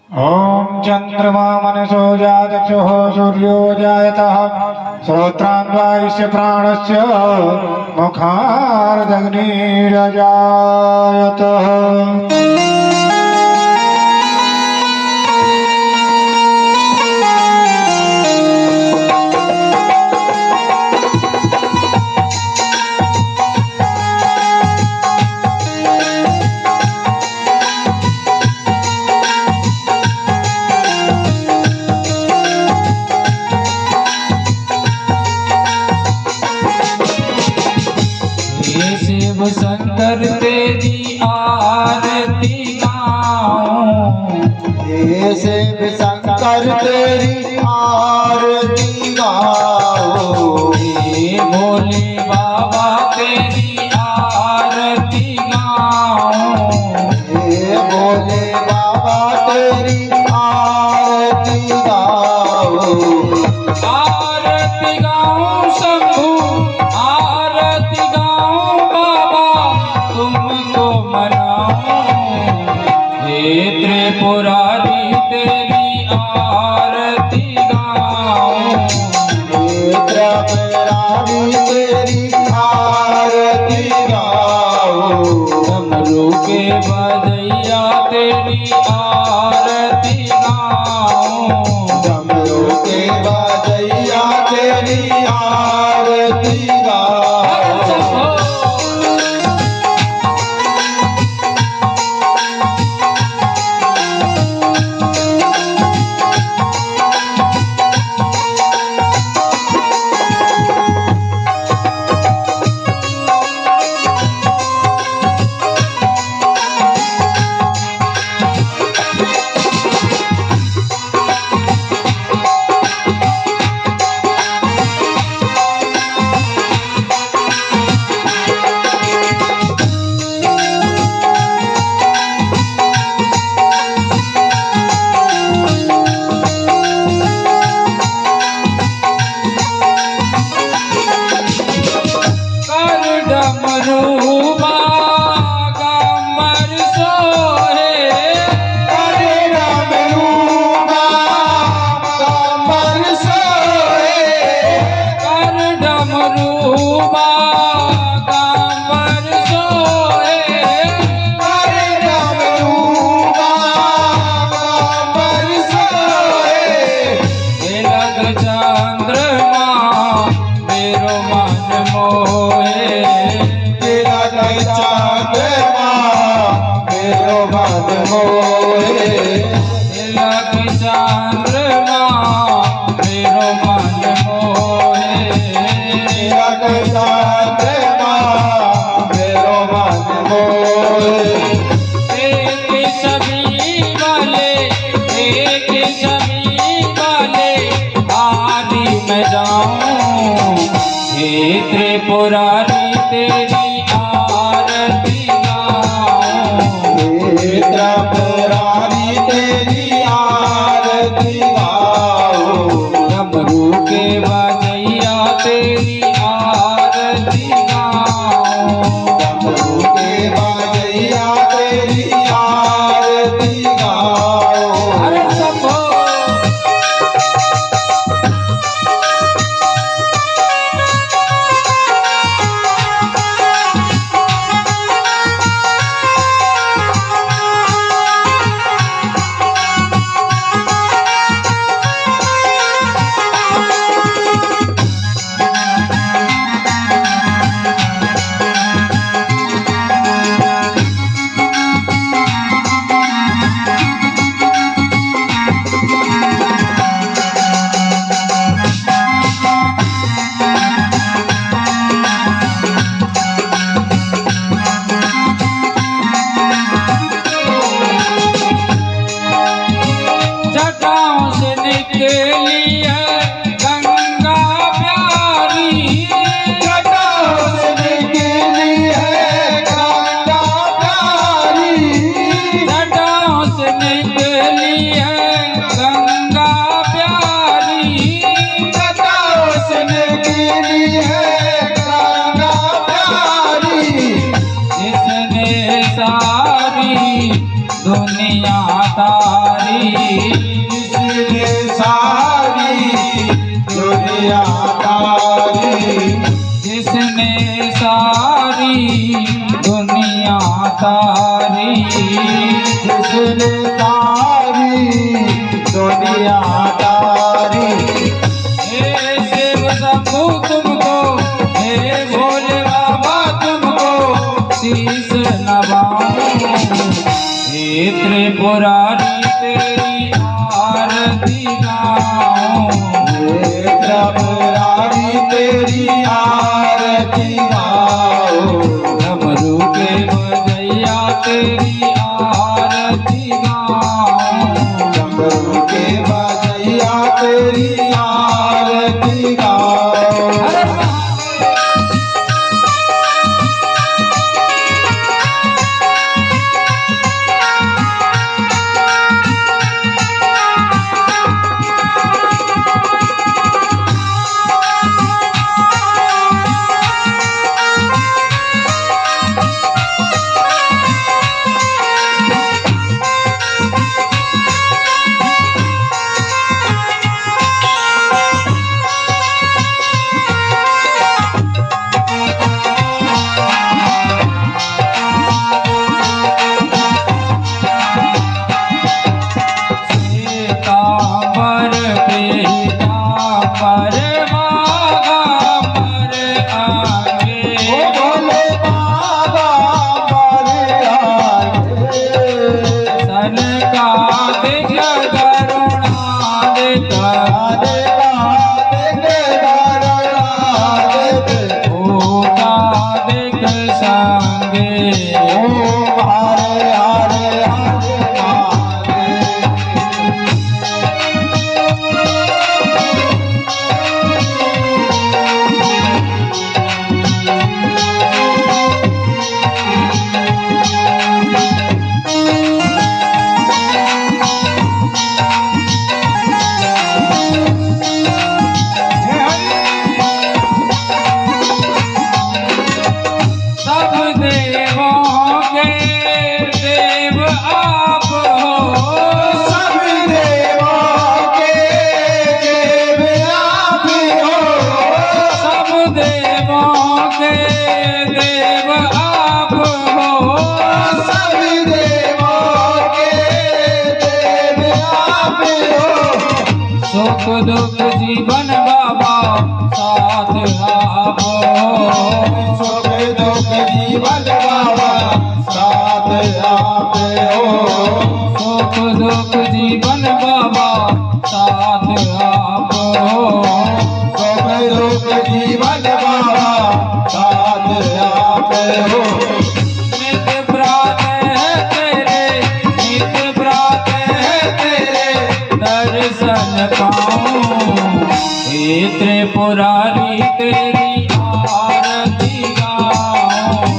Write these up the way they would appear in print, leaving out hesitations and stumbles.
ओम चंद्रमा मनसो जातक्षुः सूर्यो जायतः श्रोत्रान्वायुष्य प्राणस्य मुखार्दग्निरजायतः। शिव शंकर तेरी आरती गाऊं, हे शिव शंकर तेरी आरती गाओ। हे भोले बाबा तेरी आरती गाऊं, हे भोले बाबा तेरी आरती गाओ। आरती गाऊं शंभू, आरती गाऊं बाबा तुमको मनाऊं। हे त्रिपुरारी तेरी आरती गाऊं, त्रिपुरारी तेरी आरती गाओ। डमरू के बजैया तेरी आरती गाऊं, डमरू के बजैया तेरी आरती गाओ। तारी जिसने सारी दुनिया तारी जिसने सारी दुनिया तारी जिसने सारी दुनिया तारी हे शिव शंभू तुमको हे भोले बाबा तुमको शीश नवाऊं हे त्रिपुरारी तेरी आरती गाऊं हे त्रिपुरारी तेरी आरती गाओ डमरू के बजैया तेरी आरती गाऊं डमरू के बजैया तेरी आरती गाओ हर महादेव पीताम्बर पीताम्बर मागाम्बर आगे ओ भोले बाबा मारे आगे सनका दिग करुणा दिग आरे आगे दारा ओका दिग संगे ओ हरे हरे हरे मारे सब देवों के देव आप हो सब देवों के देव आप हो सब देवों के देव आप हो सब देवों के देव आप हो सुख दुख जीवन बाबा साथ आप हो सुख दुख जीवन बाबा साथ आप हो सुख दुख जीवन बाबा साथ आप हो सुख दुख जीवन बाबा साथ आप हो नित प्रात है तेरे नित प्रात है तेरे दर्शन पाऊं हे त्रिपुरारी तेरी आरती गाऊं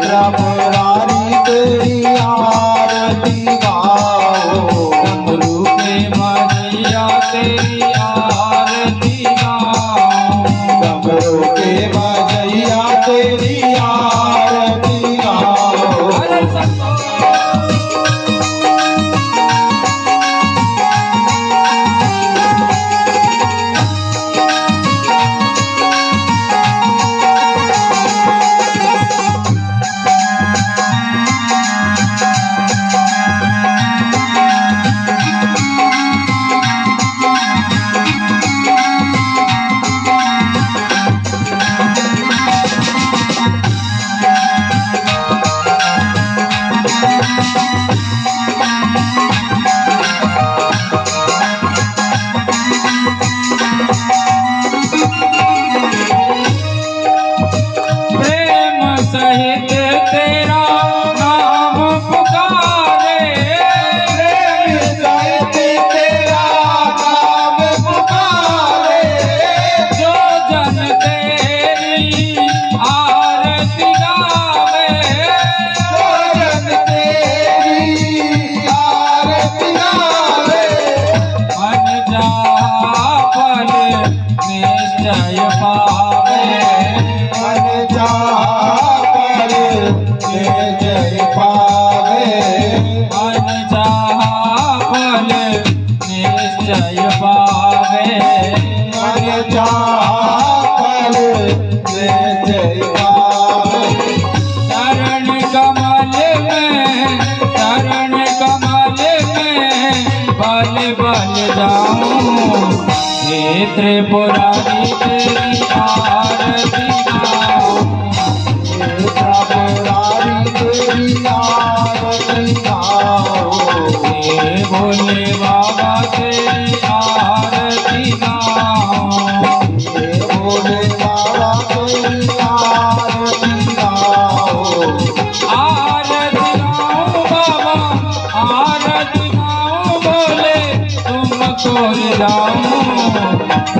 त्रिपुरारी तेरी आरती गाओ डमरू के बजैया तेरी आरती गाऊं डमरू के बजैया तेरी आरती गाओ हरे संतो फल निश्चय पावे। मन चाहा फल निश्चय पावे। चरण कमल में, चरण कमल में बल बल जाऊं। हे त्रिपुरारी तेरी आरती गाऊं। त्रिपुरारी तेरी आरती गाऊं। हे भोले बाबा तेरी आरती गाऊं। हे भोले बाबा तेरी आरती गाऊं। आरती गाऊं बाबा, आरती गाऊं भोले तुमको जाऊं।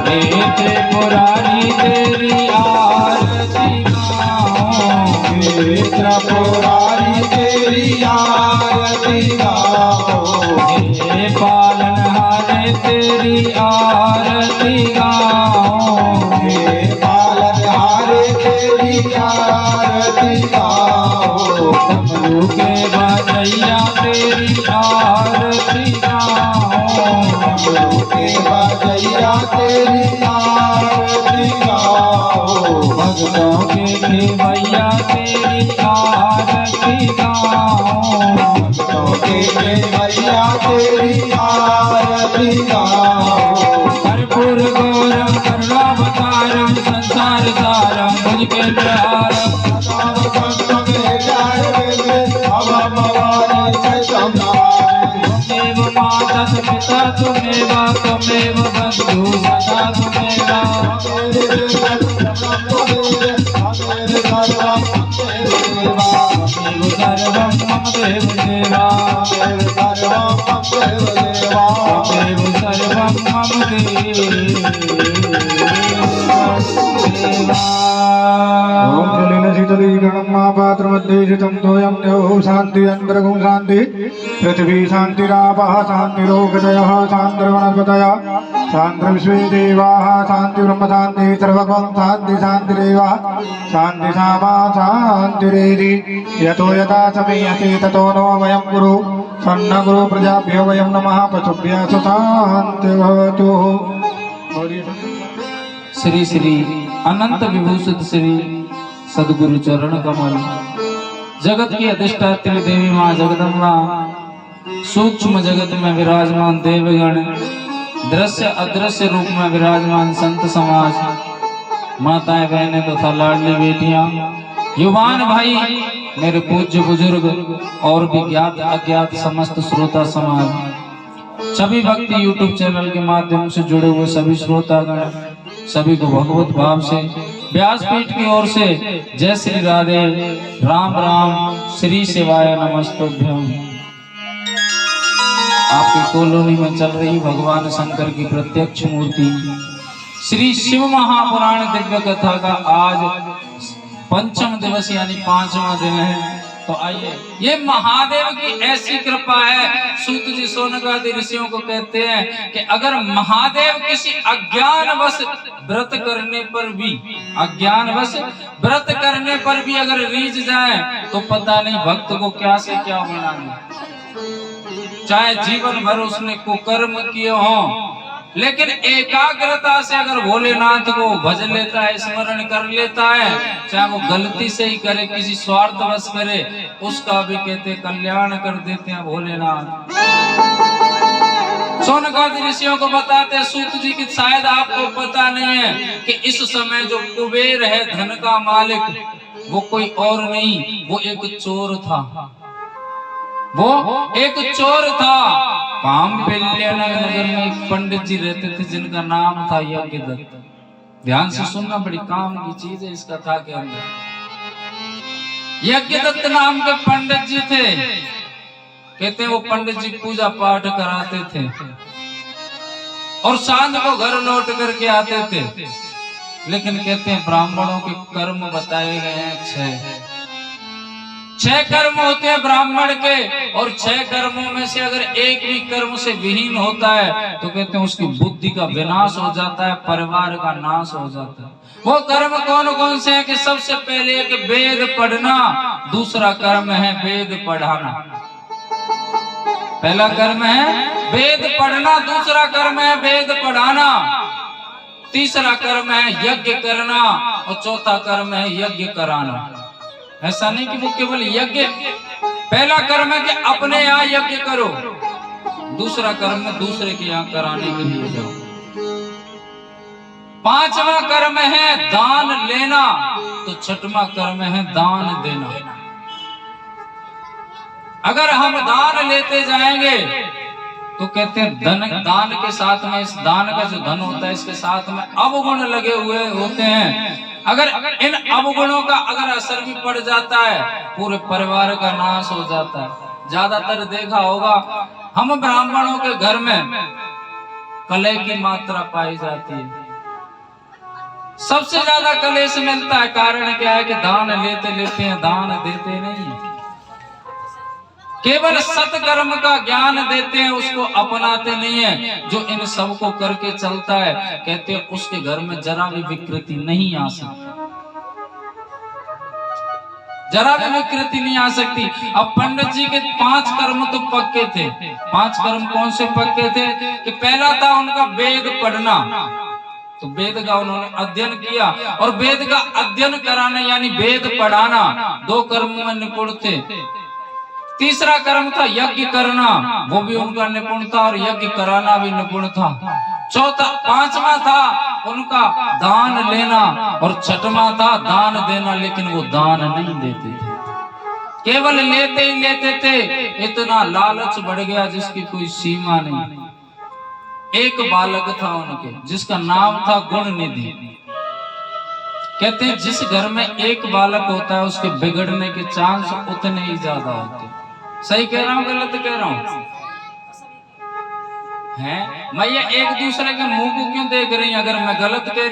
हे त्रिपुरारी तेरी आरती गाऊं। हे त्रिपुरारी तेरी आरती गाऊं। हे पालनहारे तेरी आरती गाऊं। हे पालनहारे तेरी आरती गाऊं। डमरू के बजैया तेरी आरती गाऊं। डमरू के बजैया तेरी आरती गाऊं। भक्तों के खेवैया तेरी आरती गाऊं। भक्तों के भैया तेरी आरती गाऊं। कर्पूर गौरम करुणावतारम संसार सारम भुज के प्रहारम। त्वमेव माता पिता त्वमेव, त्वमेव बंधु सखा त्वमेव। त्वमेव सर्वं मम देव देवा। त्वमेव सर्वं मम ओम जलेन शीतलीकरणं महापात्रमध्ये स्थितं तोयं द्यौः शान्ति अन्तरगुं शान्ति पृथिवी शान्तिरापः शान्तिरोगदयः शान्तिर्वनस्पतयः शान्तिर्विश्वे देवाः शान्तिर्ब्रह्म शान्ति सर्वगं शान्ति शान्तिरेव शान्ति सामा शान्तिरेधि यतो यथा समीयते ततो नो वयं गुरु सन्न गुरु प्रजाभ्यो वयं नमः पशुभ्यः शान्तिर्भवतु। श्री श्री अनंत विभूषित श्री सदगुरु चरण कमल जगत की अधिष्ठात्री देवी माँ जगदम्बा, सूक्ष्म जगत में विराजमान देवगण, दृश्य अदृश्य रूप में विराजमान संत समाज, माताएं बहनें तथा लाडली बेटियां, युवान भाई, मेरे पूज्य बुजुर्ग और भी ज्ञात अज्ञात समस्त श्रोता समाज, सभी भक्ति यूट्यूब चैनल के माध्यम से जुड़े हुए सभी श्रोतागण, सभी को भगवत भाव से व्यासपीठ की ओर से जय श्री राधे, राम राम, श्री शिवाय नमस्तुभ्यं। आपकी कॉलोनी में चल रही भगवान शंकर की प्रत्यक्ष मूर्ति श्री शिव महापुराण दिव्य कथा का आज पंचम दिवस यानी 5वां दिन है। तो आइए, ये महादेव की ऐसी कृपा है। सूत जी सोनकादि ऋषियों को कहते हैं कि अगर महादेव किसी अज्ञानवश व्रत करने पर भी अगर रीझ जाए तो पता नहीं भक्त को क्या से क्या होना है। चाहे जीवन भर उसने कुकर्म किए हों, लेकिन एकाग्रता से अगर भोलेनाथ को भज लेता है, स्मरण कर लेता है, चाहे वो गलती से ही करे, किसी स्वार्थवश करे, उसका भी कहते कल्याण कर देते हैं भोलेनाथ। सोनकादि ऋषियों को बताते हैं सूत जी की शायद आपको पता नहीं है कि इस समय जो कुबेर है, धन का मालिक, वो कोई और नहीं, वो एक चोर था। वो एक चोर था। कामपिल्य नगर में एक पंडित जी रहते थे जिनका नाम था यज्ञदत्त। ध्यान से सुनना, बड़ी काम की चीज है इस कथा के अंदर। यज्ञदत्त नाम के पंडित जी थे। कहते हैं वो पंडित जी पूजा पाठ कराते थे और सांझ को घर लौट करके आते थे। लेकिन कहते हैं ब्राह्मणों के कर्म बताए गए हैं 6 कर्म होते हैं ब्राह्मण के, और 6 कर्मों में से अगर एक भी कर्म से विहीन होता है तो कहते हैं उसकी बुद्धि का विनाश हो जाता है, परिवार का नाश हो जाता है। वो कर्म कौन कौन से हैं कि सबसे पहले एक वेद पढ़ना, दूसरा कर्म है वेद पढ़ाना। पहला कर्म है वेद पढ़ना, दूसरा कर्म है वेद पढ़ाना, तीसरा कर्म है यज्ञ करना और चौथा कर्म है यज्ञ कराना। ऐसा नहीं कि वो केवल यज्ञ, पहला कर्म है कि अपने यहाँ यज्ञ करो, दूसरा कर्म है दूसरे के यहाँ कराने के लिए जाओ, पांचवा कर्म है दान लेना, तो छठवां कर्म है दान देना। अगर हम दान लेते जाएंगे तो कहते हैं दान के साथ में, इस दान का जो धन होता है इसके साथ में अवगुण लगे हुए होते हैं। अगर इन अवगुणों का अगर असर भी पड़ जाता है पूरे परिवार का नाश हो जाता है। ज्यादातर देखा होगा हम ब्राह्मणों के घर में कलह की मात्रा पाई जाती है, सबसे ज्यादा कलेश मिलता है। कारण क्या है कि दान लेते लेते हैं, दान देते नहीं। केवल सत्कर्म का ज्ञान देते हैं, उसको अपनाते नहीं है। जो इन सब को करके चलता है कहते हैं उसके घर में जरा भी विकृति नहीं आ सकती, जरा भी विकृति नहीं आ सकती। अब पंडित जी के 5 कर्म तो पक्के थे। 5 कर्म कौन से पक्के थे कि पहला था उनका वेद पढ़ना, तो वेद का उन्होंने अध्ययन किया, और वेद का अध्ययन कराना यानी वेद पढ़ाना, 2 कर्म में निपुण थे। तीसरा कर्म था यज्ञ करना, वो भी उनका निपुण था, और यज्ञ कराना भी निपुण था। पांचवा था उनका दान लेना, और छठवां था दान देना, लेकिन वो दान नहीं देते थे, केवल लेते ही लेते थे। इतना लालच बढ़ गया जिसकी कोई सीमा नहीं। एक बालक था उनके जिसका नाम था गुणनिधि। कहते हैं जिस घर में एक बालक होता है उसके बिगड़ने के चांस उतने ही ज्यादा होते हैं। सही कह रहा हूँ गलत कह रहा हूँ? हैं मैया एक दूसरे के मुंह को क्यों देख रही है? अगर मैं गलत कह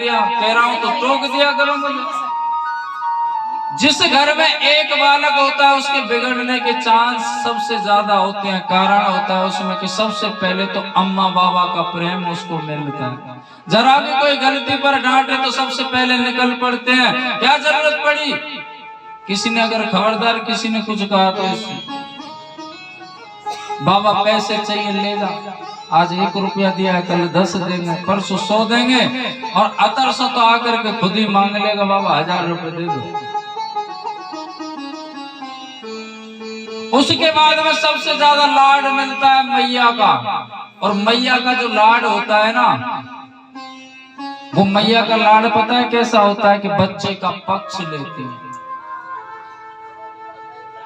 रहा हूँ तो टोक दिया करो मुझे। जिस घर में एक बालक होता है उसके बिगड़ने के चांस सबसे ज्यादा होते हैं। कारण होता है उसमें कि सबसे पहले तो अम्मा बाबा का प्रेम उसको मिलता है। जरा भी कोई गलती पर डांटे तो सबसे पहले निकल पड़ते हैं, क्या जरूरत पड़ी? किसी ने अगर खबरदार किसी ने कुछ कहा तो बाबा पैसे चाहिए ले जा, आज 1 रुपया दिया है कल 10 देंगे, परसों 100 देंगे, और अतर सो तो आकर के खुद ही मांग लेगा बाबा 1000 रुपए दे दो। उसके बाद में सबसे ज्यादा लाड मिलता है मैया का, और मैया का जो लाड होता है ना, वो मैया का लाड पता है कैसा होता है कि बच्चे का पक्ष लेती है।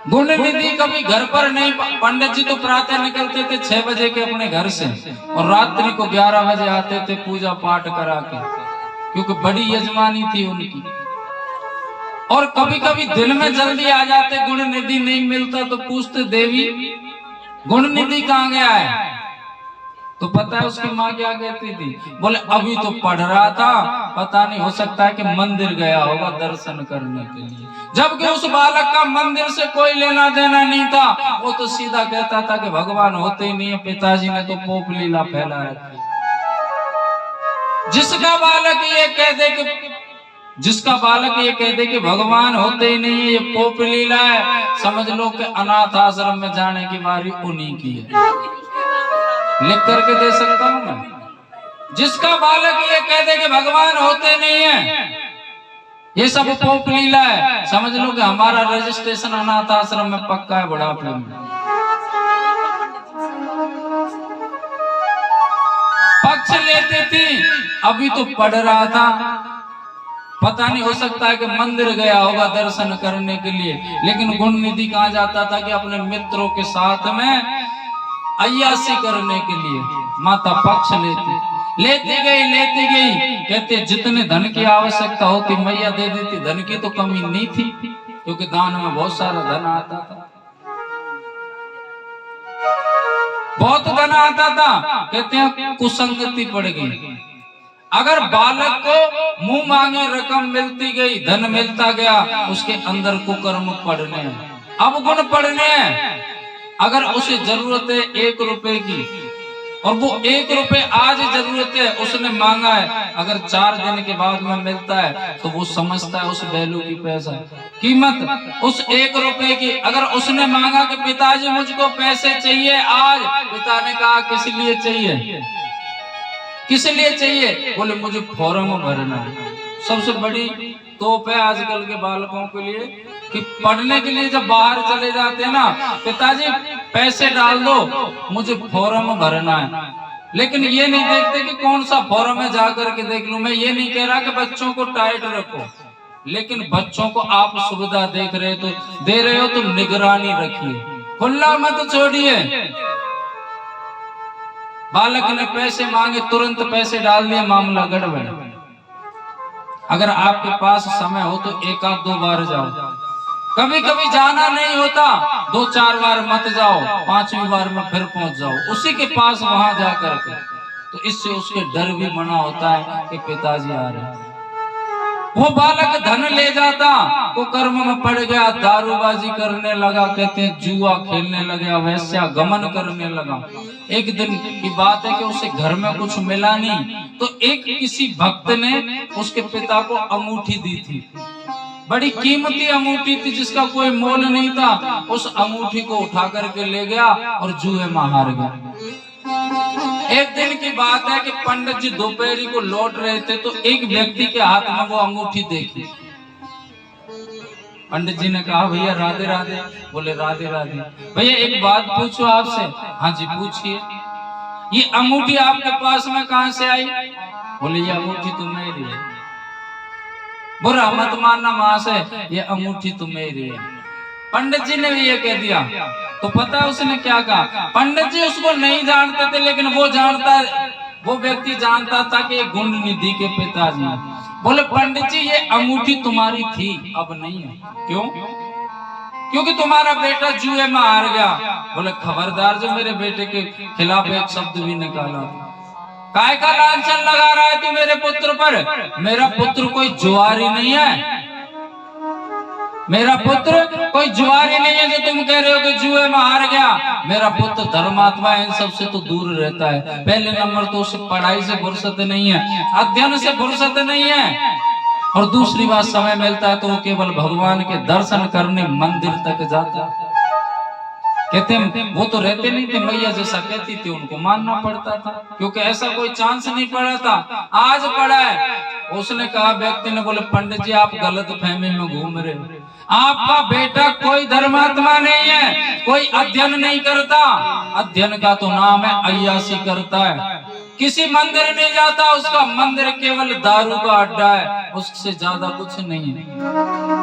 गुणनिधि कभी घर पर नहीं, पंडित जी तो प्रातः निकलते थे 6 बजे के अपने घर से, और रात्रि को 11 बजे आते थे पूजा पाठ करा के, क्योंकि बड़ी यजमानी थी उनकी। और कभी कभी दिन में जल्दी आ जाते, गुणनिधि नहीं मिलता तो पूछते देवी गुणनिधि कहाँ गया है? तो पता है उसकी माँ क्या कहती थी? बोले अभी तो पढ़ रहा था, पता नहीं हो सकता है कि मंदिर गया होगा दर्शन करने के लिए। जबकि उस बालक का मंदिर से कोई लेना देना नहीं था, वो तो सीधा कहता था कि भगवान होते ही नहीं है, पिताजी ने तो पोप लीला फैला रखी। जिसका बालक ये कह दे कि भगवान होते ही नहीं है, ये पोप लीला है, समझ लो कि अनाथ आश्रम में जाने की बारी उन्हीं की है। लिख करके दे सकता हूं मैं। जिसका बालक ये कह दे कि भगवान होते नहीं है, ये सब पोप लीला है, समझ लो कि हमारा रजिस्ट्रेशन अनाथ आश्रम में पक्का है बुढ़ापे में। पक्ष लेते थी, अभी तो पढ़ रहा था, पता नहीं हो सकता है कि मंदिर गया होगा दर्शन करने के लिए। लेकिन गुणनिधि कहाँ जाता था कि अपने मित्रों के साथ में अय्यासी करने के लिए। माता पक्ष लेती गई। कहते जितने धन की आवश्यकता होती मैया दे देती, धन की तो कमी नहीं थी, क्योंकि दान में बहुत सारा धन आता था, बहुत धन आता था। कहते हैं कुसंगति पड़ गई। अगर बालक को मुंह मांगे रकम मिलती गई, धन मिलता गया, उसके अंदर कुकर्म पड़ने हैं, अवगुण पड़ने हैं। अगर उसे जरूरत है 1 रुपए की, और वो 1 रुपए आज जरूरत है, उसने मांगा है, अगर 4 दिन के बाद में मिलता है तो वो समझता है उस वैल्यू की, पैसा कीमत उस 1 रुपए की। अगर उसने मांगा कि पिताजी मुझको पैसे चाहिए आज, पिता ने कहा किस लिए चाहिए, किस लिए चाहिए, बोले मुझे फॉर्म भरना है। सबसे बड़ी तोप है आजकल के बालकों के लिए कि पढ़ने के लिए जब बाहर चले जाते हैं ना, पिताजी पैसे डाल दो मुझे फॉर्म भरना है। लेकिन ये नहीं देखते कि कौन सा फॉर्म है, जाकर के देख लूं। मैं ये नहीं कह रहा कि बच्चों को टाइट रखो, लेकिन बच्चों को आप सुविधा देख रहे तो दे रहे हो तो निगरानी रखिए, खुला मत छोड़िए। बालक ने पैसे मांगे, तुरंत पैसे डाल दिए, मामला गड़बड़। अगर आपके पास समय हो तो 1 आध 2 बार जाओ, कभी कभी जाना नहीं होता 2-4 बार मत जाओ, 5वीं बार में फिर पहुंच जाओ उसी के पास वहां जाकर के, तो इससे उसके डर भी मना होता है कि पिताजी आ रहे हैं। वो बालक धन ले जाता, वो कर्म में पड़ गया, दारूबाजी करने लगा, कहते हैं जुआ खेलने लगा, वैश्या गमन करने लगा। एक दिन की बात है कि उसे घर में कुछ मिला नहीं, तो एक किसी भक्त ने उसके पिता को अंगूठी दी थी, बड़ी कीमती अंगूठी थी जिसका कोई मोल नहीं था। उस अंगूठी को उठा करके ले गया और जुए में हार गया। एक दिन की बात है कि पंडित जी दोपहरी को लौट रहे थे, तो एक व्यक्ति के हाथ में वो अंगूठी देखी। पंडित जी ने कहा भैया राधे राधे। बोले राधे राधे। भैया एक बात पूछो आपसे। हाँ जी पूछिए। ये अंगूठी आपके पास में कहां से आई? बोले ये अंगूठी तो मेरी है। बुरा मत मानना मां से, ये अंगूठी तो मेरी है। पंडित जी ने भी ये कह दिया। तो पता है उसने क्या कहा? पंडित जी उसको नहीं जानते थे, लेकिन वो जानता, वो व्यक्ति जानता था कि ये गुंड निधि के पिताजी। बोले पंडित जी ये अंगूठी तुम्हारी थी, अब नहीं है। क्यों? क्योंकि तुम्हारा बेटा जुए में हार गया। बोले खबरदार जो मेरे बेटे के खिलाफ एक शब्द भी निकाला। काय का लांछन लगा रहा है तू मेरे पुत्र पर? मेरा पुत्र कोई जुआरी नहीं है, मेरा पुत्र कोई जुआरी नहीं है जो तुम कह रहे हो कि जुए में हार गया। मेरा पुत्र धर्मात्मा है, इन सबसे तो दूर रहता है। पहले नंबर तो उसे पढ़ाई से फुर्सत नहीं है, अध्ययन से फुर्सत नहीं है, और दूसरी बात समय मिलता है तो वो केवल भगवान के दर्शन करने मंदिर तक जाता है। कहते हैं वो तो रहते नहीं थे, मैया जैसा कहती थी उनको मानना पड़ता था, क्योंकि ऐसा कोई चांस नहीं पड़ा था। आज पड़ा है। उसने कहा, व्यक्ति ने, बोले पंडित जी आप गलत फहमी में घूम रहे हो। आपका बेटा कोई धर्मात्मा नहीं है, कोई अध्ययन नहीं करता। अध्ययन का तो नाम है अय्यासी करता है, किसी मंदिर नहीं जाता। उसका मंदिर केवल दारू का अड्डा है, उससे ज्यादा कुछ नहीं है।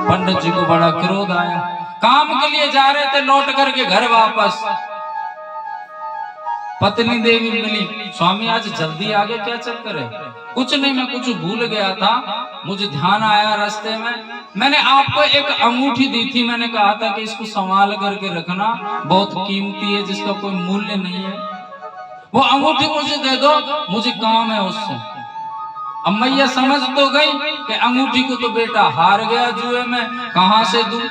पंडित जी को बड़ा क्रोध आया। काम के लिए जा रहे थे, लौट करके घर वापस पत्नी देवी मिली। स्वामी आज जल्दी आ गए, क्या चक्कर है? कुछ नहीं, मैं कुछ भूल गया था, मुझे ध्यान आया रास्ते में, मैंने आपको एक अंगूठी दी थी, मैंने कहा था कि इसको संभाल करके रखना, बहुत कीमती है, जिसका कोई मूल्य नहीं है। वो अंगूठी मुझे दे दो, मुझे काम है उससे। अब मैया समझ तो गई कि अंगूठी को तो बेटा हार गया जुए में, कहां से दूं।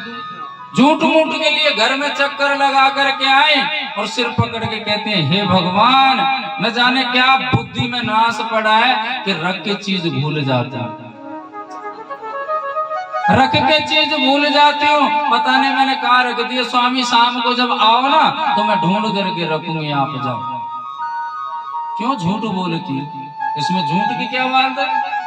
झूठ मूठ के लिए घर में चक्कर लगा करके आए और सिर पकड़ के कहते हैं, हे भगवान, न जाने क्या बुद्धि में नाश पड़ा है कि रख के चीज भूल जाती हूँ, रख के चीज भूल जाती हूँ। पता नहीं मैंने कहा रख दिया। स्वामी शाम को जब आओ ना तो मैं ढूंढ करके रखूंगी, आप जाओ। क्यों झूठ बोलती? इसमें झूठ की क्या बात है?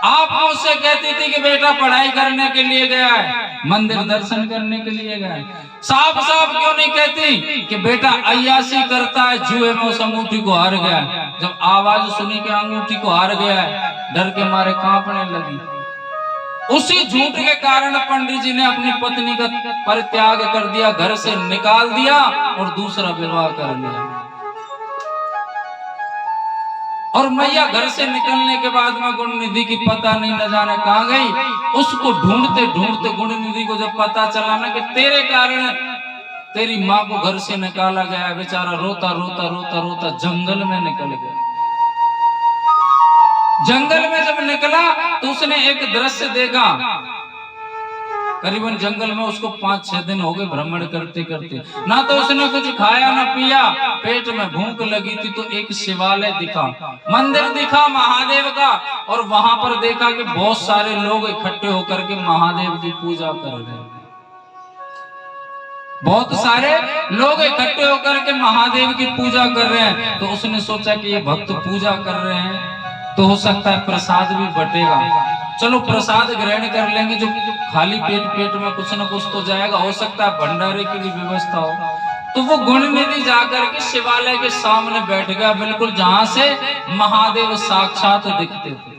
आप मुझसे कहती थी कि बेटा पढ़ाई करने के लिए गया है, मंदिर दर्शन करने के लिए गया है। साफ साफ क्यों नहीं कहती कि बेटा अय्यासी करता है, जुए में उस अंगूठी को हार गया है? जब आवाज सुनी कि अंगूठी को हार गया है, डर के मारे कांपने लगी। उसी झूठ के कारण पंडित जी ने अपनी पत्नी का परित्याग कर दिया, घर से निकाल दिया और दूसरा विवाह कर लिया। और मैया घर से निकलने के बाद में गुण निधि की पता नहीं न जाने कहां गई। उसको ढूंढते ढूंढते गुण निधि को जब पता चला ना कि तेरे कारण तेरी माँ को घर से निकाला गया, बेचारा रोता रोता रोता रोता जंगल में निकल गया। जंगल में जब निकला तो उसने एक दृश्य देखा करीबन जंगल में उसको 5-6 दिन हो गए भ्रमण करते करते। ना तो उसने कुछ खाया ना पिया, पेट में भूख लगी थी। तो एक शिवालय दिखा, मंदिर दिखा महादेव का, और वहां पर देखा कि बहुत सारे लोग इकट्ठे होकर के महादेव की पूजा कर रहे हैं। बहुत सारे लोग इकट्ठे होकर के महादेव की पूजा कर रहे हैं। तो उसने सोचा कि ये भक्त पूजा कर रहे हैं तो हो सकता है प्रसाद भी बटेगा, चलो प्रसाद ग्रहण कर लेंगे, जो खाली पेट में कुछ न कुछ तो जाएगा, हो सकता है भंडारे की भी व्यवस्था हो। तो वो गुणनिधि जाकर के शिवालय के सामने बैठ गया, बिल्कुल जहां से महादेव साक्षात दिखते थे।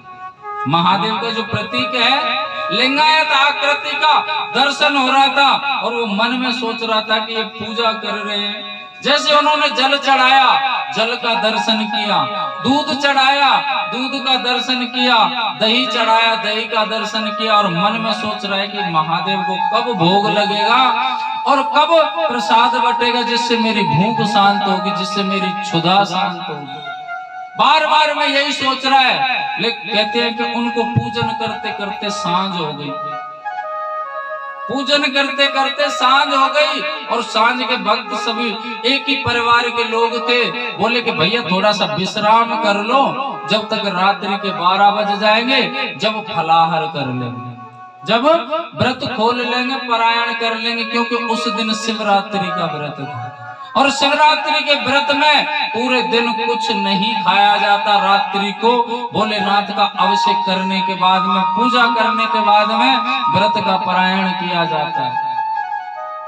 महादेव का जो प्रतीक है लिंगायत आकृति का दर्शन हो रहा था, और वो मन में सोच रहा था कि ये पूजा कर रहे हैं। जैसे उन्होंने जल चढ़ाया, जल का दर्शन किया, दूध चढ़ाया, दूध का दर्शन किया, दही चढ़ाया, दही का दर्शन किया, और मन में सोच रहा है कि महादेव को कब भोग लगेगा और कब प्रसाद बटेगा, जिससे मेरी भूख शांत होगी, जिससे मेरी क्षुधा शांत होगी। बार बार में यही सोच रहा है। लेकिन कहते हैं कि उनको पूजन करते करते सांझ हो गई, पूजन करते करते सांझ हो गई, और सांझ के भक्त सभी एक ही परिवार के लोग थे। बोले कि भैया थोड़ा सा विश्राम कर लो, जब तक रात्रि के 12 बज जाएंगे, जब फलाहार कर लेंगे, जब व्रत खोल लेंगे, पारायण कर लेंगे, क्योंकि उस दिन शिवरात्रि का व्रत था। और शिवरात्रि के व्रत में पूरे दिन कुछ नहीं खाया जाता। रात्रि को भोलेनाथ का अभिषेक करने के बाद में, पूजा करने के बाद में व्रत का पारायण किया जाता है।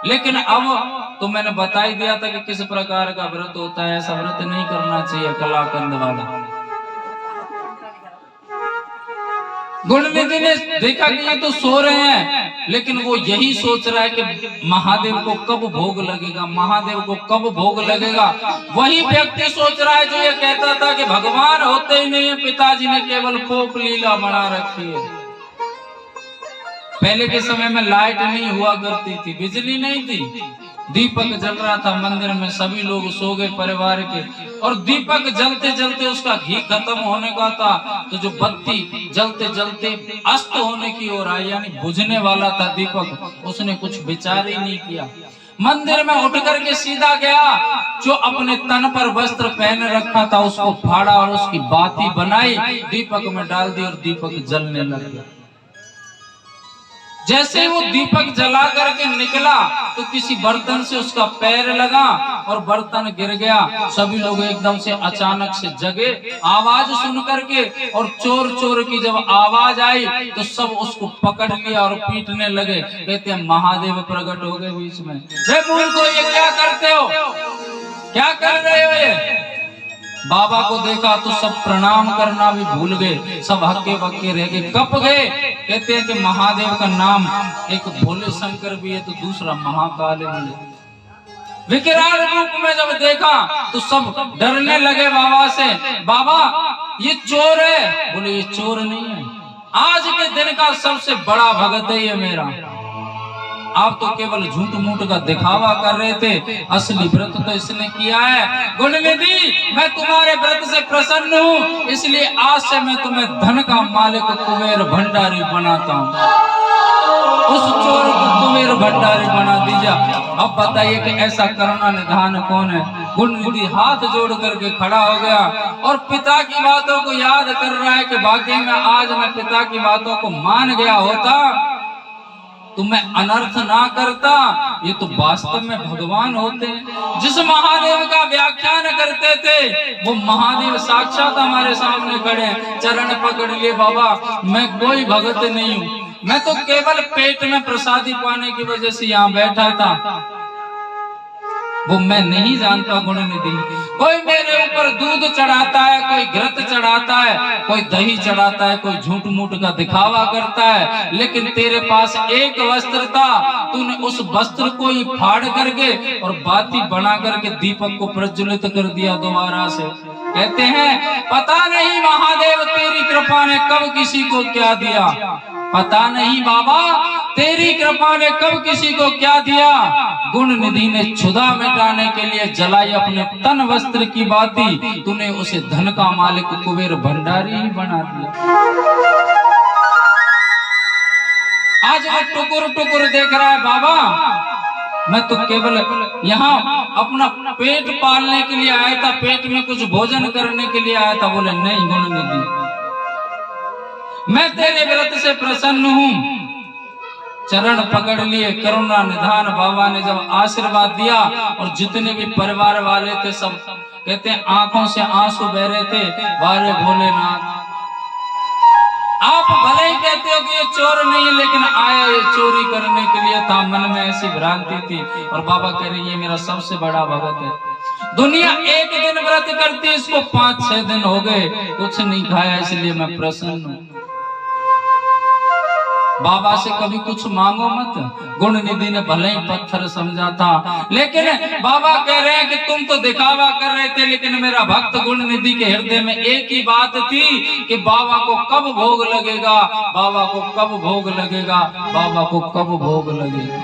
लेकिन अब तो मैंने बता ही दिया था कि किस प्रकार का व्रत होता है। ऐसा व्रत नहीं करना चाहिए कलाकंद वाला। गुणनिधि ने देखा कि ये तो सो रहे हैं, लेकिन वो यही सोच रहा है कि महादेव को कब भोग लगेगा, महादेव को कब भोग लगेगा। वही व्यक्ति सोच रहा है जो ये कहता था कि भगवान होते ही नहीं है, पिताजी ने केवल फोक लीला बना रखी है। पहले के समय में लाइट नहीं हुआ करती थी, बिजली नहीं थी, दीपक जल रहा था मंदिर में, सभी लोग सो गए परिवार के, और दीपक जलते जलते उसका घी खत्म होने का था। तो जो बत्ती जलते जलते अस्त होने की ओर आई, यानी बुझने वाला था दीपक, उसने कुछ विचार ही नहीं किया। मंदिर में उठ करके सीधा गया, जो अपने तन पर वस्त्र पहन रखा था उसको फाड़ा और उसकी बाती बनाई, दीपक में डाल दी, और दीपक जलने लग गया। जैसे वो दीपक जला करके निकला तो किसी बर्तन से उसका पैर लगा और बर्तन गिर गया। सभी लोग एकदम से अचानक से जगे, आवाज सुन करके, और चोर चोर की जब आवाज आई तो सब उसको पकड़ लिया और पीटने लगे। कहते हैं महादेव प्रकट हो गए बीच में। रे मूर्खो, ये क्या करते हो, क्या कर रहे हो ये? बाबा को देखा तो सब प्रणाम करना भी भूल गए, सब हक्के बक्के रह गए, कप गए। कहते हैं कि महादेव का नाम एक भोले शंकर भी है तो दूसरा महाकाल भी है। विकराल रूप में जब देखा तो सब डरने लगे बाबा से। बाबा ये चोर है। बोले ये चोर नहीं है, आज के दिन का सबसे बड़ा भगत है ये मेरा। आप तो केवल झूठ मूठ का दिखावा कर रहे थे, असली व्रत तो इसने किया है। गुणनिधि, मैं तुम्हारे व्रत से प्रसन्न हूँ, इसलिए आज से मैं तुम्हें धन का मालिक कुबेर भंडारी बनाता हूँ। उस चोर को कुबेर भंडारी बना दीजिए। अब बताइए कि ऐसा करुणा निधान कौन है? गुणनिधि हाथ जोड़ करके खड़ा हो गया और पिता की बातों को याद कर रहा है कि वाकई में आज मैं पिता की बातों को मान गया होता तो मैं अनर्थ ना करता। ये तो वास्तव में भगवान होते हैं। जिस महादेव का व्याख्यान करते थे वो महादेव साक्षात हमारे सामने खड़े हैं। चरण पकड़ लिए बाबा, मैं कोई भगत नहीं हूँ, मैं तो केवल पेट में प्रसादी पाने की वजह से यहाँ बैठा था, वो मैं नहीं जानता। गुणनिधि, कोई मेरे ऊपर दूध चढ़ाता है, कोई घृत चढ़ाता है, कोई दही चढ़ाता है, कोई झूठ मूठ का दिखावा करता है, लेकिन तेरे पास एक वस्त्र था, तूने उस वस्त्र को ही फाड़ करके और बाती बना करके दीपक को प्रज्वलित कर दिया दोबारा से। कहते हैं पता नहीं महादेव तेरी कृपा ने कब किसी को क्या दिया, पता नहीं बाबा तेरी कृपा ने कब किसी को क्या दिया। गुणनिधि ने क्षुधा मिटाने के लिए जलाई अपने तन वस्त्र की बाती, तूने उसे धन का मालिक कुबेर भंडारी ही बना दिया। आज वो टुकुर टुकुर देख रहा है, बाबा मैं तो केवल यहाँ अपना पेट पालने के लिए आया था, पेट में कुछ भोजन करने के लिए आया था। बोले नहीं गुण निधि, मैं तेरे व्रत से प्रसन्न हूँ। चरण पकड़ लिए, करुणा निधान बाबा ने जब आशीर्वाद दिया, और जितने भी परिवार वाले थे सब कहते हैं आंखों से आंसू बह रहे थे। वारे भोलेनाथ, आप भले ही कहते हो कि ये चोर नहीं है, लेकिन आया ये चोरी करने के लिए था। मन में ऐसी भ्रांति थी। और बाबा कह रहे ये मेरा सबसे बड़ा भगत है। दुनिया एक दिन व्रत करती है, इसको 5-6 दिन हो गए कुछ नहीं खाया, इसलिए मैं प्रसन्न हूँ। बाबा से कभी कुछ मांगो मत। गुण निधि ने भले ही पत्थर समझा था, लेकिन बाबा कह रहे हैं कि तुम तो दिखावा कर रहे थे, लेकिन मेरा भक्त गुण निधि के हृदय में एक ही बात थी कि बाबा को कब भोग लगेगा, बाबा को कब भोग लगेगा, बाबा को कब भोग लगेगा।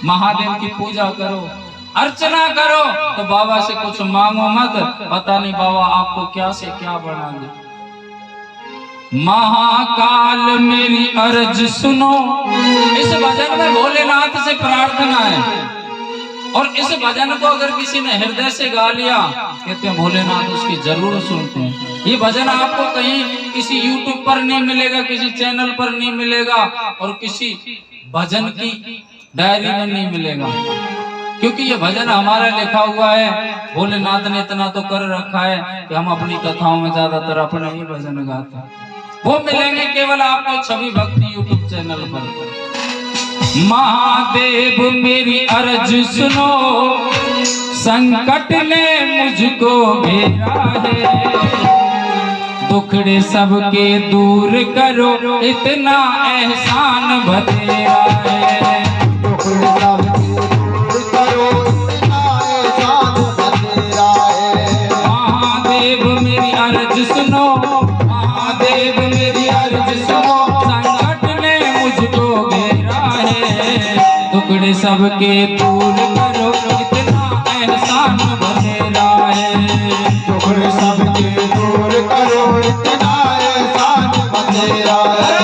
महादेव की पूजा करो, अर्चना करो, तो बाबा से कुछ मांगो मत। पता नहीं बाबा आपको क्या से क्या बना दे। महाकाल मेरी अर्ज सुनो, इस भजन में भोलेनाथ से प्रार्थना है। और इस भजन को अगर किसी ने हृदय से गा लिया, कहते हैं भोलेनाथ उसकी जरूर सुनते हैं। ये भजन आपको कहीं किसी YouTube पर नहीं मिलेगा, किसी चैनल पर नहीं मिलेगा, और किसी भजन की डायरी में नहीं मिलेगा, क्योंकि ये भजन हमारा लिखा हुआ है। भोलेनाथ ने इतना तो कर रखा है कि हम अपनी कथाओं में ज्यादातर अपने ही भजन गाते हैं। वो मिलेंगे केवल आपको छवि भक्ति YouTube चैनल पर। महादेव मेरी अर्ज सुनो, संकट ने मुझको घेरा है, दुखड़े सबके दूर करो, इतना एहसान बतेरा है। महादेव मेरी अर्ज सुनो, महादेव मेरी अर्ज सुनो, संकट ने मुझको घेरा है, टुकड़े सबके दूर करो, इतना एहसान बतेरा है। टुकड़े सबके दूर करो, इतना एहसान बतेरा है।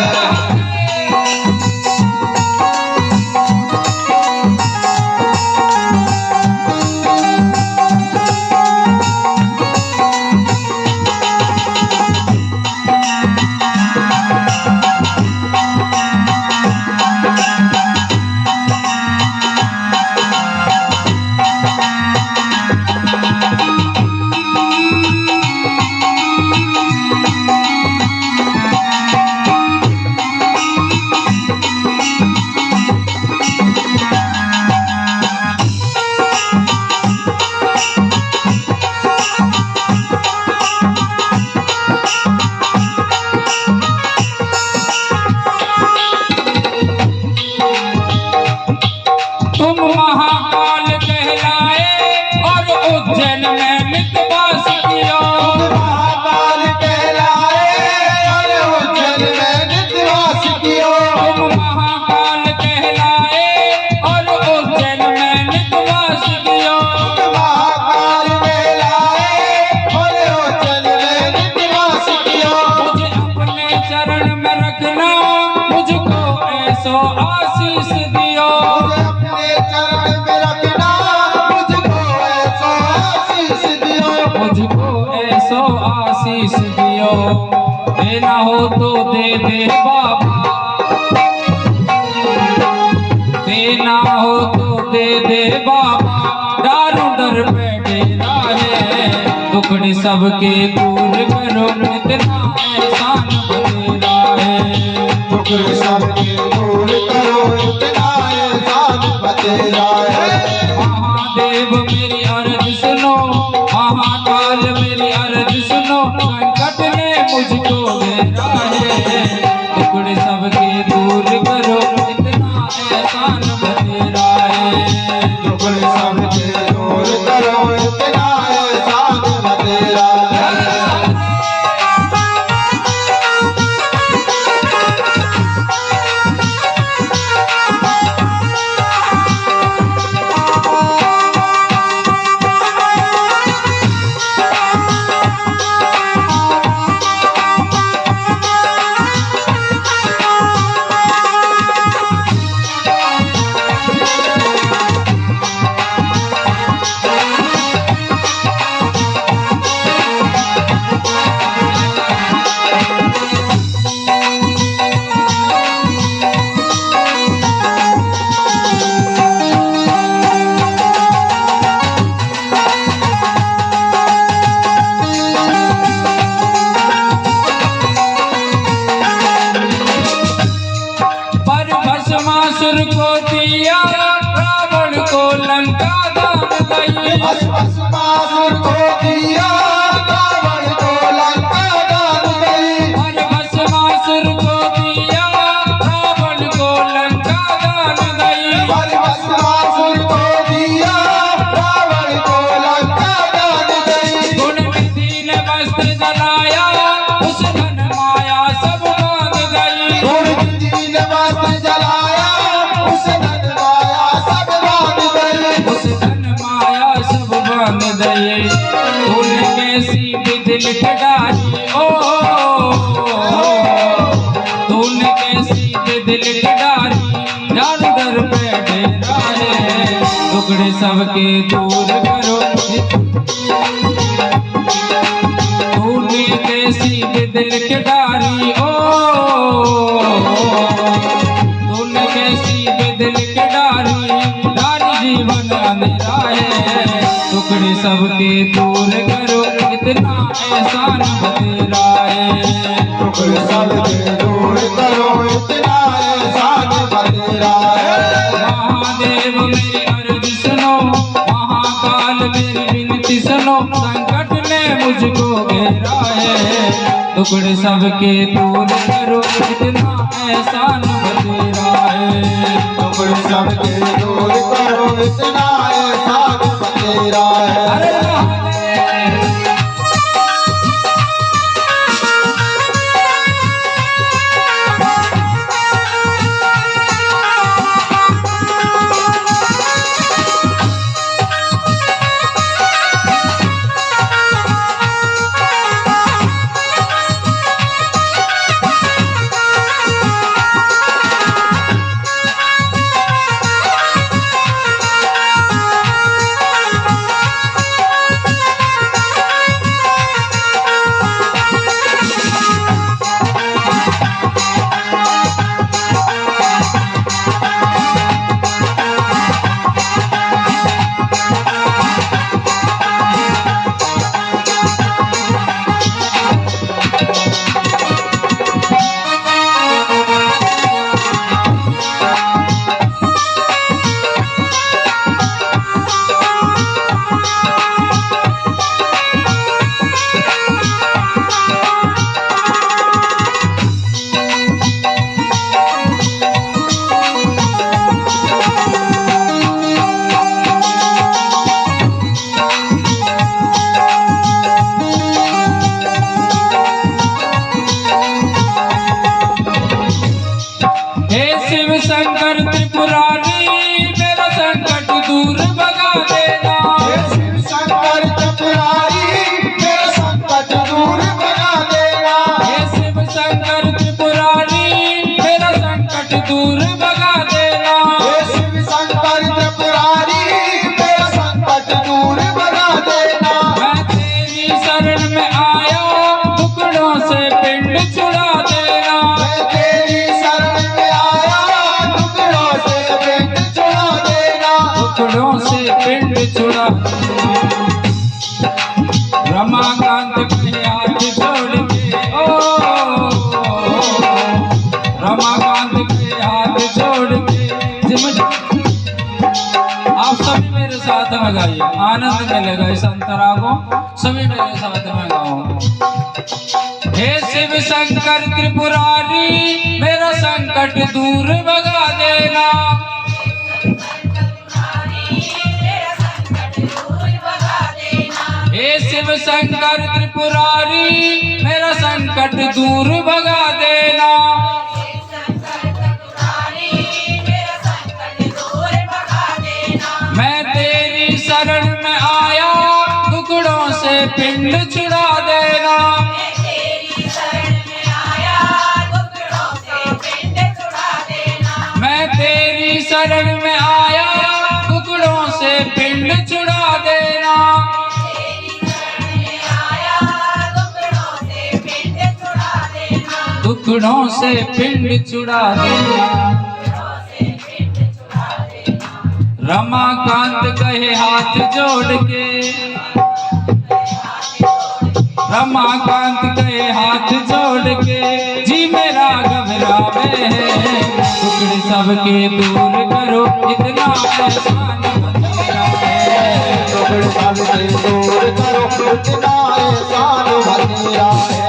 आशीष दियो, देना हो तो दे दे बाबा, देना हो तो दे दे बाबा, दारू दर पे डेरा है, टुकड़े सबके दूर करो, इतना एहसान बतेरा है। टुकड़े सबके दूर करो, इतना एहसान बतेरा है। महादेव मेरी अर्ज सुनो, महाकाल मेरी अर्ज सुनो, संकट ने मुझको घेरा है, टुकड़े सबके दूर करो, इतना एहसान बतेरा है। टुकड़े सबके दूर करो, इतना एहसान बतेरा है। दिया रावण को लंका डाल गई। हर भस्मासुर को दिया रावण को लंका डाल गई। हर भस्मासुर को दिया रावण को लंका डाल गई। गुण विधि ने वस्त्र जलाया उस धन माया सब बांध गई। गुण विधि ने वस्त्र जलाया उस धन माया सब बांध गई। उस धन माया सब बांध गई। तूने कैसी विधि लिख डाली ओ तूने कैसी विधि लिख डाली जान दर पे डेरा है टुकड़े सबके दूर करो। तूने कैसी विधि लिख डाली ओ तूने कैसी विधि लिख डाली डाली जीवन अंधेरा है टुकड़े सबके दूर करो इतना एहसान बतेरा है। टुकड़े सबके दूर करो इतना एहसान बतेरा है। महादेव मेरी अर्ज सुनो महाकाल मेरी विनती सुनो संकट ने मुझको घेरा है टुकड़े सबके दूर करो इतना एहसान बतेरा है। टुकड़े सबके दूर करो इतना एहसान बतेरा है। अरे महादेव शंकर त्रिपुरारी मेरा संकट दूर भगा देना। हे शिव शंकर त्रिपुरारी मेरा संकट दूर भगा देना। हे शिव शंकर त्रिपुरारी मेरा संकट दूर भगा देना। हे शिव शंकर त्रिपुरारी मेरा संकट दूर भगा देना। मैं तेरी शरण में आया टुकड़ों से पिंड छुड़ा देना। मैं तेरी शरण में आया टुकड़ों से पिंड छुड़ा देना। टुकड़ों से पिंड छुड़ा रमाकांत के हाथ जोड़ के ओ रमाकांत के हाथ जोड़ के आप सभी मेरे साथ में गाइए, आनंद मिलेगा इस अंतरा को, सभी मेरे साथ में गाओ। हे शिव शंकर त्रिपुरारी मेरा संकट दूर भगा देना। हे शिव शंकर त्रिपुरारी मेरा संकट दूर भगा देना। मैं तेरी शरण में आया टुकड़ों से पिंड छुड़ा देना। मैं तेरी शरण में आया टुकड़ों से पिंड छुड़ा देना। टुकड़ों से पिंड छुड़ा देना। रमाकांत कहे हाथ जोड़ के, रमाकांत कहे हाथ जोड़ के, जी मेरा घबरावे है टुकड़े सबके दूर करो इतना एहसान बतेरा है। दुख सबके दूर करो इतना एहसान बतेरा है।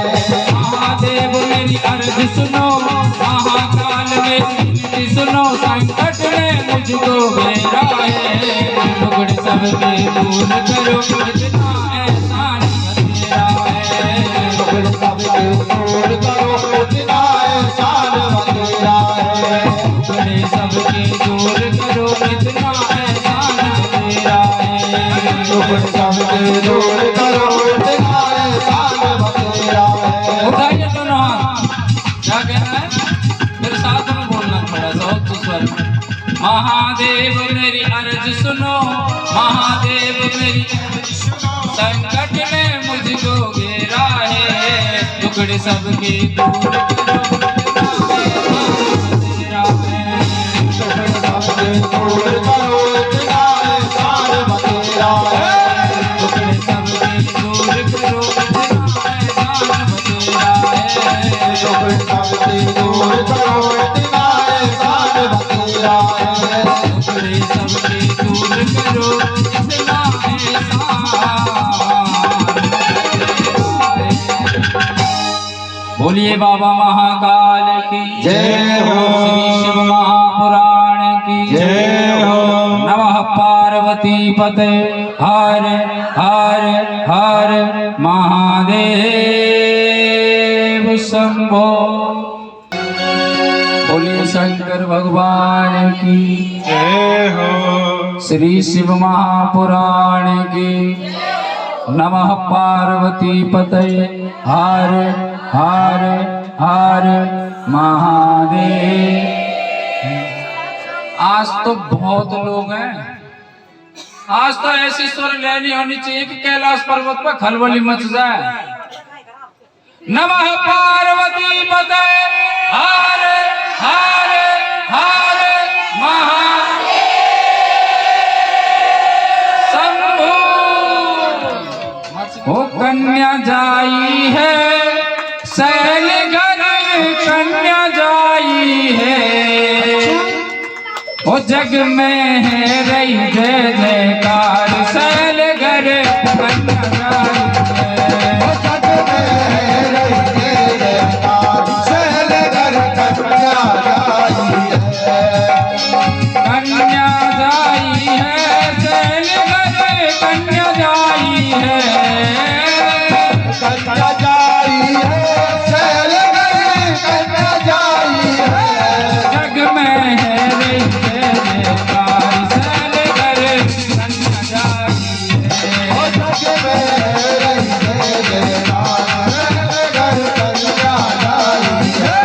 महादेव मेरी अर्ज सुनो, महाकाल में विनती सुनो, संकट में मुझको घेरा है। दुख सबके दूर करो इतना एहसान बतेरा है। दुख सबके दूर करो इतना एहसान बतेरा है। दुख सबके दूर करो इतना एहसान बतेरा है। दुख सबके दूर करो इतना एहसान बतेरा है। उठाइए दोनों हाथ, क्या कहना है मेरे साथ में बोलना थोड़ा सा उच्च स्वर में। महादेव मेरी अर्ज सुनो, महादेव मेरी अर्ज सुनो, संकट में मुझको घेरा है। दुखड़े सबके दूर करो तेरा है। सबके दूर करो इतना एहसान बतेरा है। दुखड़े सबके दूर करो इतना एहसान बतेरा है। दुख सबके दूर करो इतना एहसान बतेरा है। दुखड़े सबके दूर करो इतना एहसान। बोलिए बाबा महाकाल की जय हो। श्री शिव महापुराण की जय हो। नमः पार्वती पते हर हर हर महादेव शंभो। बोलिए शंकर भगवान की जय हो। श्री शिव महापुराण की नमः पार्वती पते हर हर हर महादेव। आज तो बहुत लोग हैं, आज तो ऐसी स्वर लेनी होनी चाहिए कि कैलाश पर्वत पर खलबली मच जाए। नमः पार्वती पते हर हर हर महादेव शंभो। ओ कन्या जाई है शैल घर, कन्या जाई है। ओ जग में है रही जय जयकार, शैल घर कन्या जाई है। ओ जग में है रही जय जयकार, शैल घर कन्या जाई है। कन्या जाई है शैल घर, कन्या जाई है। कन्या जाई है शैल घर कन्या जाई है। जग में है रही जय जयकार, शैल घर कन्या जाई है। ओ जग में है रही जय जयकार, शैल घर कन्या जाई है।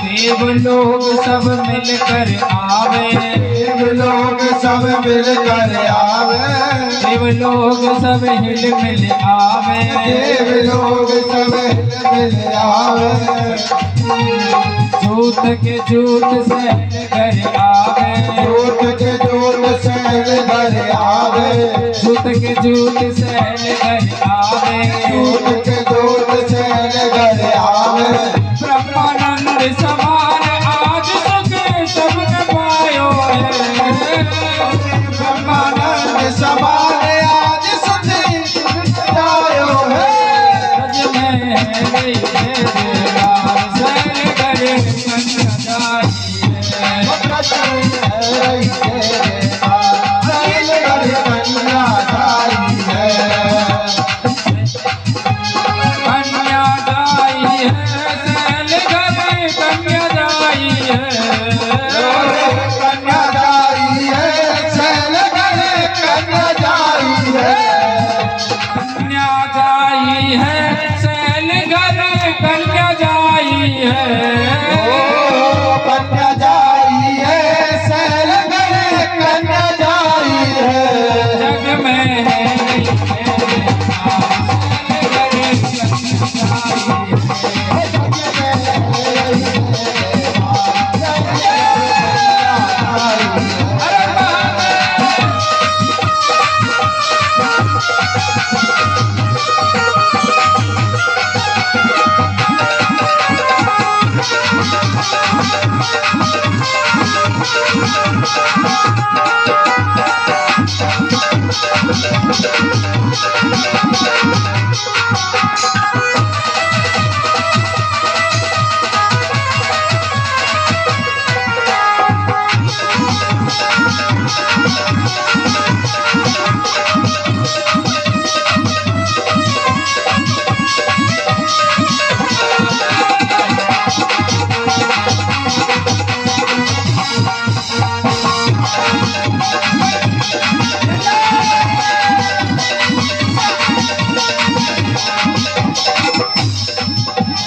देव लोग सब मिलकर आवे, देव लोग सब मिलकर आवे। देव लोग सब हिल मिल आवे। देव लोग सब मिल आवे। झूठ के झूठ से घर आवे। जोत के जोत सहल घर आवे। झूठ के झूठ से घर आवे। जोत के जोत सहल घर आवे। ब्रह्मानंद समान आज सुख सबने पायो है। ब्रह्मानंद समान आज सुधी जायो है। रज में है गई जयकार, शैल करे कन्या जाई है। ब्रज में है रही जय जयकार, शैल घर कन्या जाई है। कन्या जाई कन्या जाई है, कन्या जाई है, शैल गढ़ कन्या जाई है, कन्या जाई है, शैलगढ़ कन्या जाई है, कन्या जाई है, शैल गढ़ कन्या जाई है, जग में है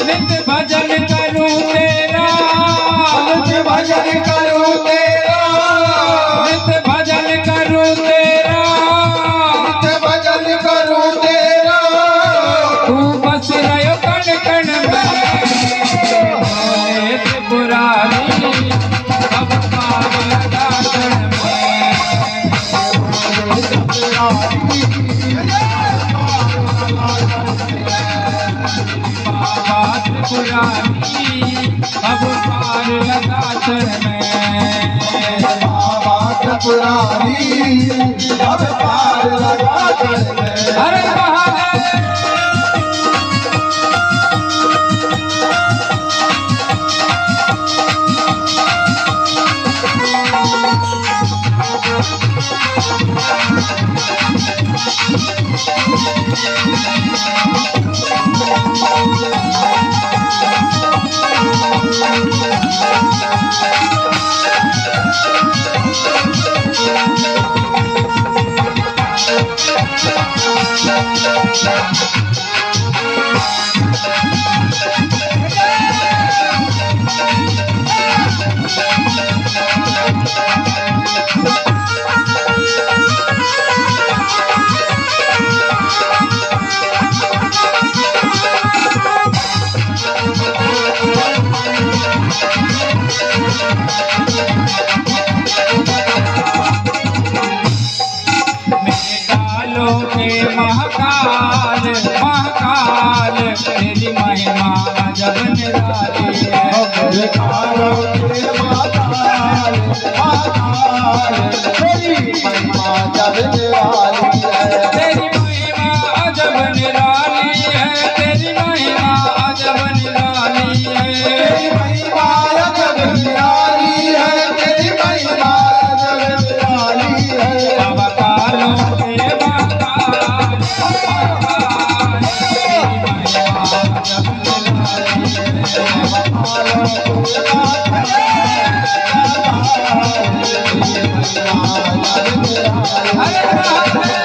नित्य भजन करूं तेरा, नित्य भजन करूं तेरा, नित्य भजन करूं तेरा, नित्य भजन करूं तेरा, तू बस रहो कण कण में, त्रिपुरारी अब पार लगा कण बाबा त्रिपुरारी अब पार लगा चरण में, बाबा त्रिपुरारी अब पार लगा चरण में। अरे महादेव महाकाल महाकाल तेरी महिमा जब निराली है, मेरे कालों के महाकाल महाकाल तेरी महिमा जब निराली है, तेरी महिमा जब निराली है, तेरी महिमा जब निराली है, तेरी महिमा जब निराली है, तेरी महिमा जब निराली है। बाबा कालों के महाकाल महाकाल तेरी महिमा जब निराली है, अरे महादेव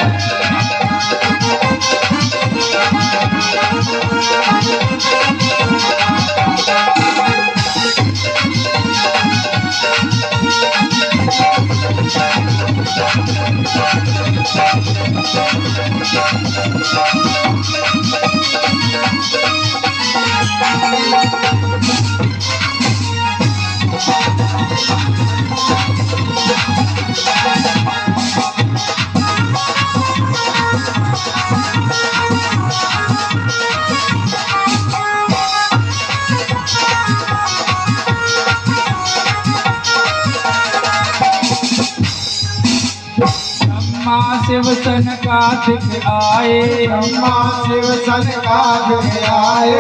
ब्रह्मा शिव सनकादिक आए, ब्रह्मा शिव सनकादिक आए,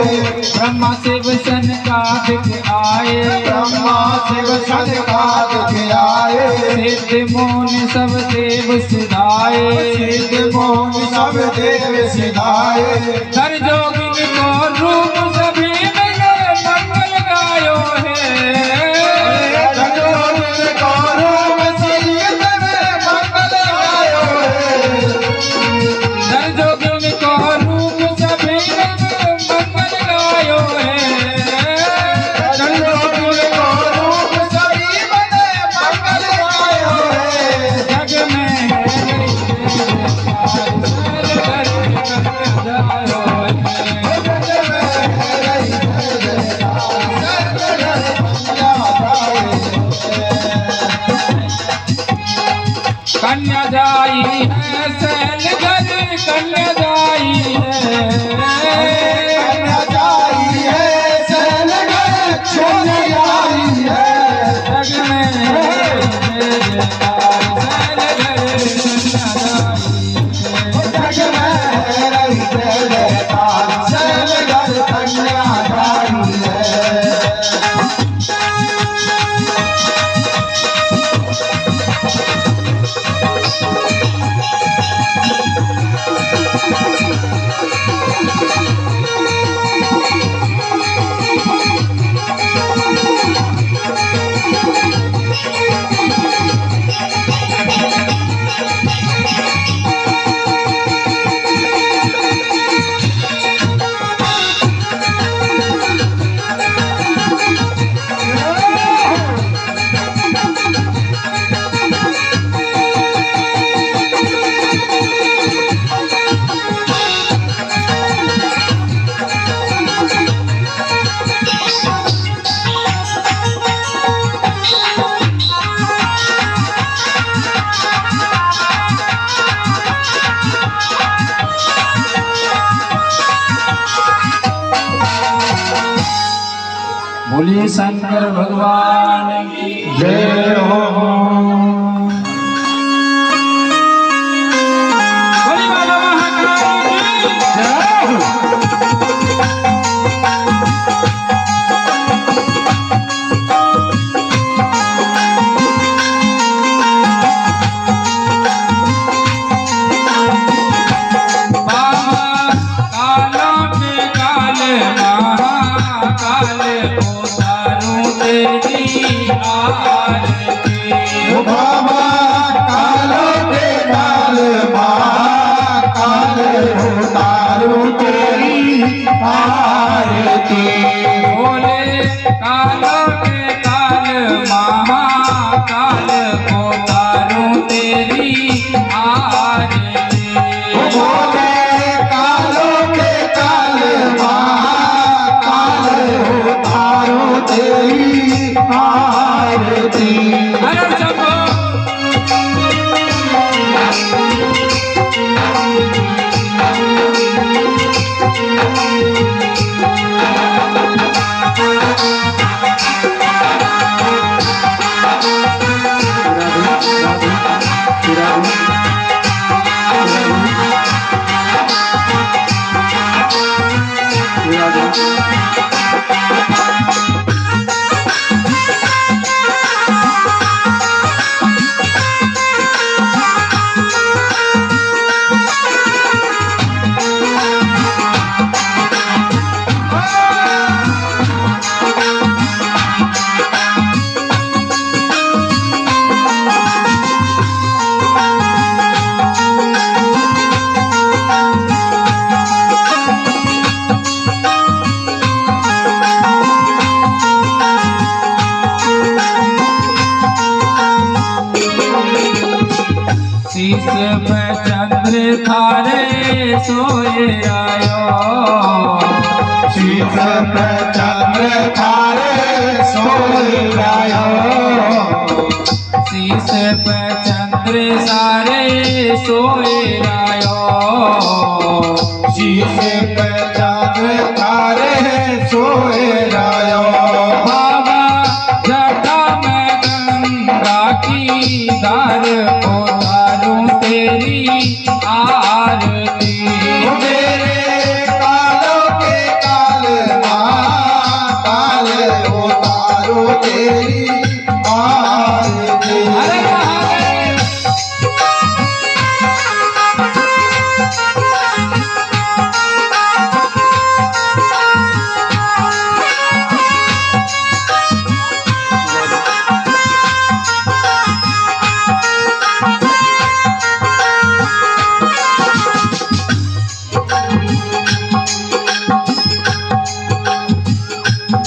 ब्रह्मा शिव सनकादिक आए, ब्रह्मा शिव सनकादिक आए, सिद्ध मोन सब देव सिधाए, सिद्ध मोन सब देव सिधाए, हर जोगिन को रूप सभी मिले मंगल गायो है, बोलिए शंकर भगवान की जय हो। बोलिए बाबा महाकाल की जय हो। बाबा कालों के काल महाकाल उतारूं तेरी आरती। बोले कालों के काल महाकाल को तारूं तेरी आरती। बोले कालों के काल महाकाल उतारूं तेरी आरती। अरे सबो शीश पे चंद्र थारे सोए आयो। शीश पे चंद्र थारे सोए आयो। शीश पे चंद्र सारे सोए आयो। शीश पे चंद्र थारे सोए आयो। बाबा जटा में गंगा की धार को तारूं तेरी आरती। मेरे कालों के काल महाकाल उतारो तेरी आरती। अरे महादेव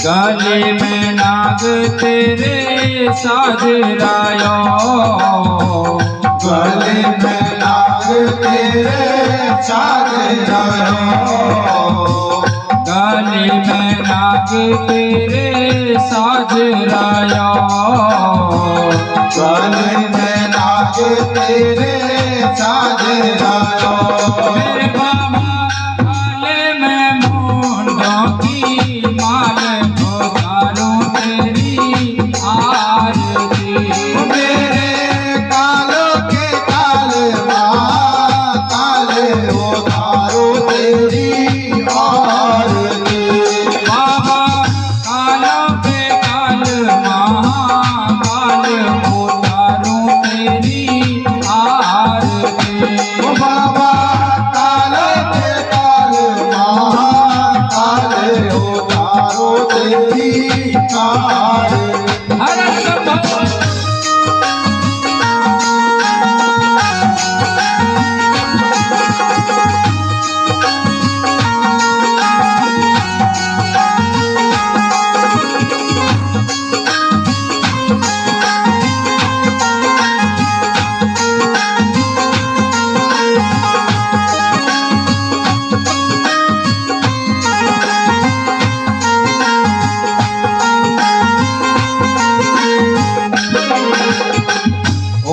गले में नाग तेरे साजरायो। गले में नाग तेरे साजरायो। गले में नाग तेरे साजरायो। गले में नाग तेरे साजरायो। मेरे बाबा गले में मुंडों की माल को तारूं तेरी आरती। मेरे कालों के काल महाकाल उतारो तेरी आरती। बाबा कालों पे काल महाकाल को तारूं तेरी आरती। बाबा कालों के काल महाकाल उतारो तेरी आरती। हर सब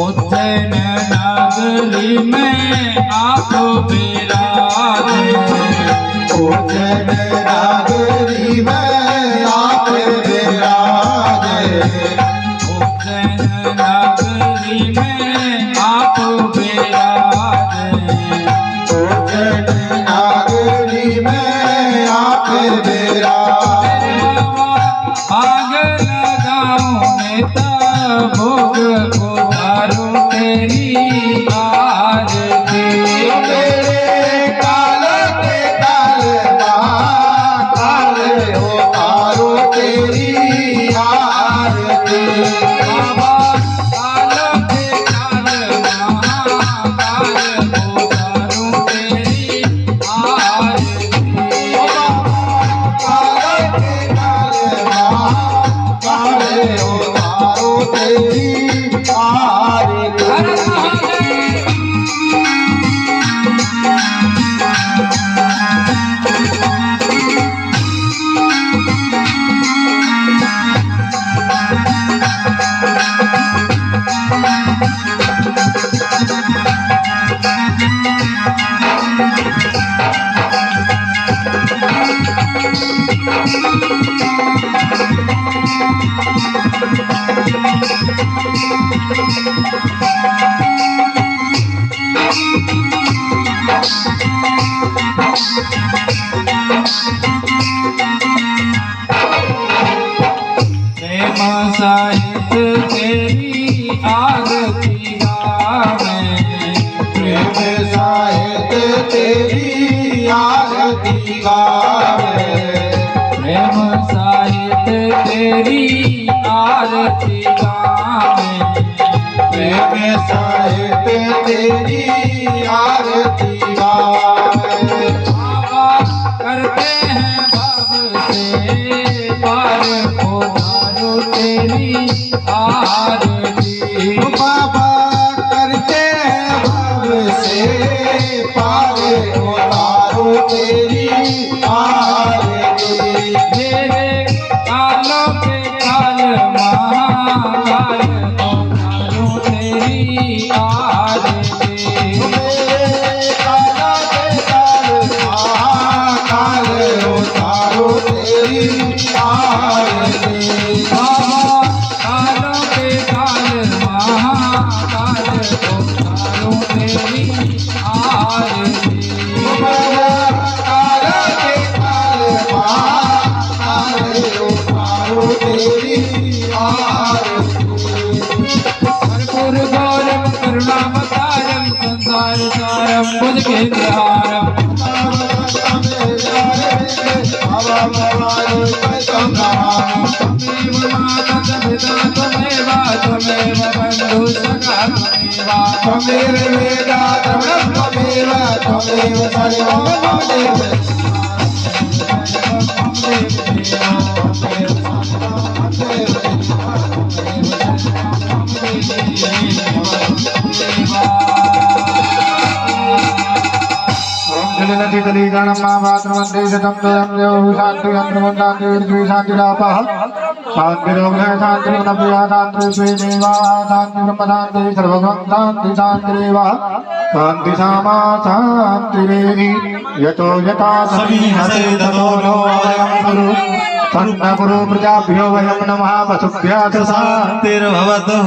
उज्जैन नगरी में आप विराजे। उज्जैन नगरी में आप विराजे। उज्जैन नगरी में आप विराजे। उज्जैन नगरी में आप विराजे। आग लगाऊं नेता भोग उतारूं तेरी आरती। तेरे काल के काल महाकाल उतारो तेरी आरती। बाबा काल के काल महाकाल उतारूं तेरी आरती। काल के काल महाकाल उतारो तेरी आरती। हर महादेव। प्रेम साहित्य तेरी आरती गावे। प्रेम साहित्य तेरी आरती गावे। प्रेम साहित्य तेरी आरती गावे। प्रेम साहित्य तेरी आरती गावे। बाबा करते हैं भव से पार उतारो तेरी आरती। बाबा करते हैं भव से पार उतारो तेरी आरती। मेरे कालों के काल महाकाल उतारो तेरी आरती। मेरे काला के काल महाकाल उतारो तेरी आरती। बाबा कालों के काल महाकाल उतारो तेरी आरती। काला के काल महाकाल उतारो तेरी आरती। कर्पूर गौरम करुणावतारम संसार सारम भुज केन्द्रहारम। त्वमेव माता पिता त्वमेव त्वमेव बन्धु सखा त्वमेव। त्वमेव वेदा त्वमेव त्वमेव सर्वं त्वमेव। शांति सामा शांति यतो यथा सभी हसे ततो नो वयं कुरु तन्न कुरु प्रजाभ्यो वयं नमः पशुभ्यः शान्तिर्भवतु।